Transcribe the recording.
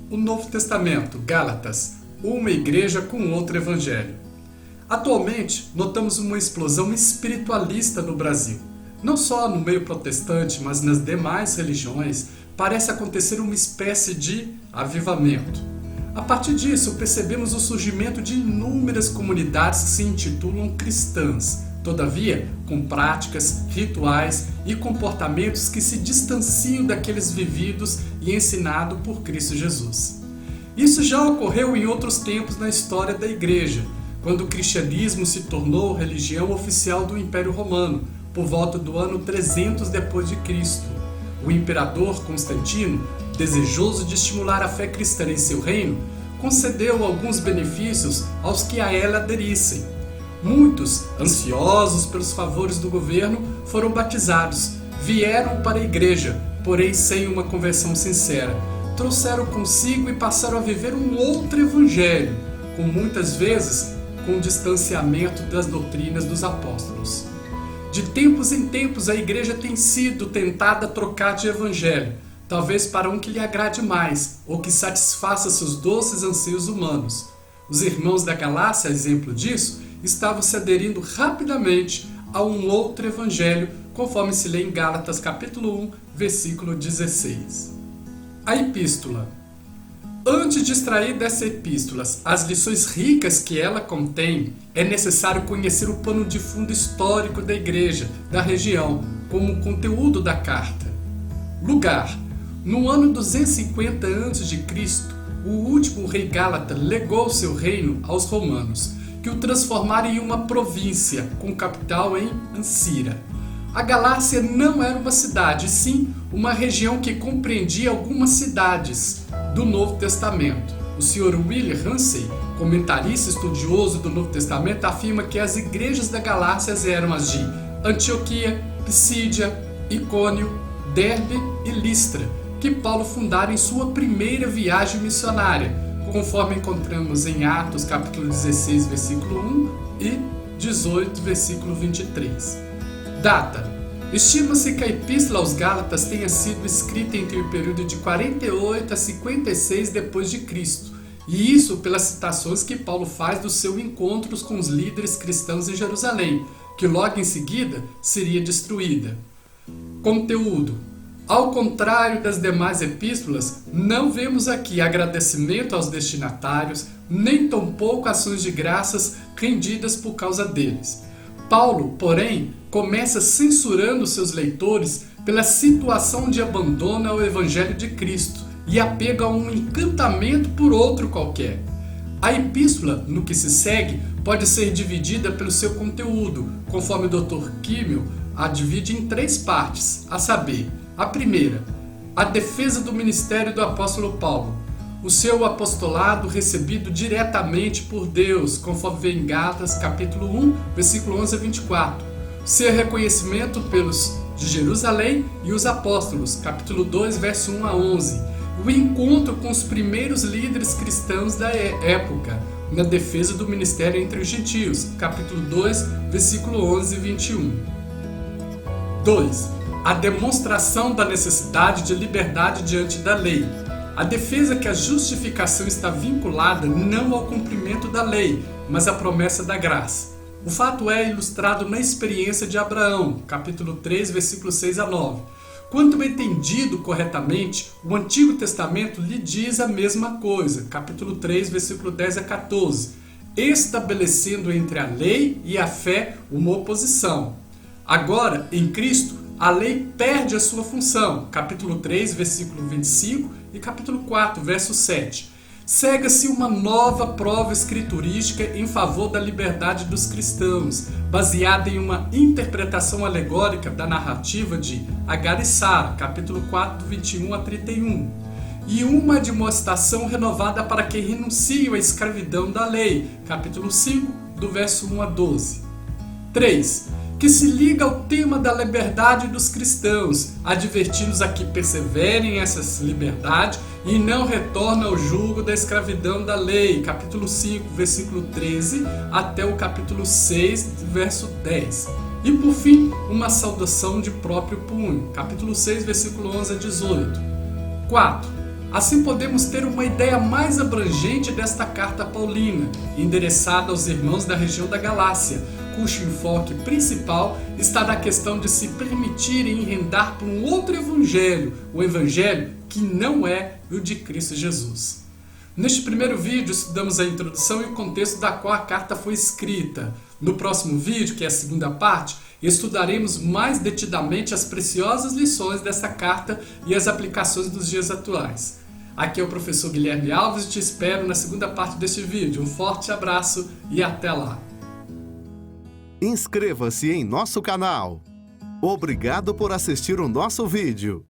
O Novo Testamento, Gálatas, uma igreja com outro evangelho. Atualmente, notamos uma explosão espiritualista no Brasil. Não só no meio protestante, mas nas demais religiões, parece acontecer uma espécie de avivamento. A partir disso, percebemos o surgimento de inúmeras comunidades que se intitulam cristãs, todavia, com práticas, rituais e comportamentos que se distanciam daqueles vividos e ensinados por Cristo Jesus. Isso já ocorreu em outros tempos na história da Igreja, quando o cristianismo se tornou religião oficial do Império Romano, por volta do ano 300 depois de Cristo. O imperador Constantino, desejoso de estimular a fé cristã em seu reino, concedeu alguns benefícios aos que a ela aderissem. Muitos, ansiosos pelos favores do governo, foram batizados, vieram para a igreja, porém sem uma conversão sincera. Trouxeram consigo e passaram a viver um outro evangelho, com muitas vezes com distanciamento das doutrinas dos apóstolos. De tempos em tempos a igreja tem sido tentada a trocar de evangelho, talvez para um que lhe agrade mais, ou que satisfaça seus doces anseios humanos. Os irmãos da Galácia, exemplo disso, estavam se aderindo rapidamente a um outro evangelho, conforme se lê em Gálatas capítulo 1, versículo 16. A epístola. Antes de extrair dessa epístola as lições ricas que ela contém, é necessário conhecer o pano de fundo histórico da igreja, da região, como o conteúdo da carta. Lugar. No ano 250 a.C., o último rei Gálata legou seu reino aos romanos, que o transformaram em uma província, com capital em Ancira. A Galácia não era uma cidade, sim uma região que compreendia algumas cidades do Novo Testamento. O Sr. William Ramsay, comentarista estudioso do Novo Testamento, afirma que as igrejas da Galácia eram as de Antioquia, Pisídia, Icônio, Derbe e Listra, que Paulo fundara em sua primeira viagem missionária, conforme encontramos em Atos capítulo 16, versículo 1 e 18, versículo 23. Data. Estima-se que a Epístola aos Gálatas tenha sido escrita entre o período de 48 a 56 depois de Cristo, e isso pelas citações que Paulo faz dos seus encontros com os líderes cristãos em Jerusalém, que logo em seguida seria destruída. Conteúdo. Ao contrário das demais epístolas, não vemos aqui agradecimento aos destinatários, nem tampouco ações de graças rendidas por causa deles. Paulo, porém, começa censurando seus leitores pela situação de abandono ao Evangelho de Cristo e apego a um encantamento por outro qualquer. A epístola, no que se segue, pode ser dividida pelo seu conteúdo, conforme o Dr. Kimmel a divide em 3 partes, a saber: a primeira, a defesa do ministério do apóstolo Paulo, o seu apostolado recebido diretamente por Deus, conforme vê em Gálatas capítulo 1, versículo 11 a 24, seu reconhecimento pelos de Jerusalém e os apóstolos, capítulo 2, verso 1 a 11, o encontro com os primeiros líderes cristãos da época, na defesa do ministério entre os gentios, capítulo 2, versículo 11 e 21. 2. A demonstração da necessidade de liberdade diante da lei. A defesa que a justificação está vinculada não ao cumprimento da lei, mas à promessa da graça. O fato é ilustrado na experiência de Abraão, capítulo 3, versículos 6 a 9. Quando entendido corretamente, o Antigo Testamento lhe diz a mesma coisa, capítulo 3, versículo 10 a 14, estabelecendo entre a lei e a fé uma oposição. Agora, em Cristo, a lei perde a sua função, capítulo 3, versículo 25 e capítulo 4, verso 7. Segue-se uma nova prova escriturística em favor da liberdade dos cristãos, baseada em uma interpretação alegórica da narrativa de Agar e Sara, capítulo 4, 21 a 31, e uma admoestação renovada para quem renuncia à escravidão da lei, capítulo 5, do verso 1 a 12. 3. Que se liga ao tema da liberdade dos cristãos, advertindo-os a que perseverem essa liberdade e não retornem ao jugo da escravidão da lei, capítulo 5, versículo 13, até o capítulo 6, verso 10. E por fim, uma saudação de próprio punho, capítulo 6, versículo 11 a 18. 4. Assim podemos ter uma ideia mais abrangente desta carta paulina, endereçada aos irmãos da região da Galácia, cujo enfoque principal está na questão de se permitirem enredar por um outro evangelho, o evangelho que não é o de Cristo Jesus. Neste primeiro vídeo estudamos a introdução e o contexto da qual a carta foi escrita. No próximo vídeo, que é a segunda parte, estudaremos mais detidamente as preciosas lições dessa carta e as aplicações dos dias atuais. Aqui é o professor Guilherme Alves e te espero na segunda parte deste vídeo. Um forte abraço e até lá! Inscreva-se em nosso canal. Obrigado por assistir o nosso vídeo.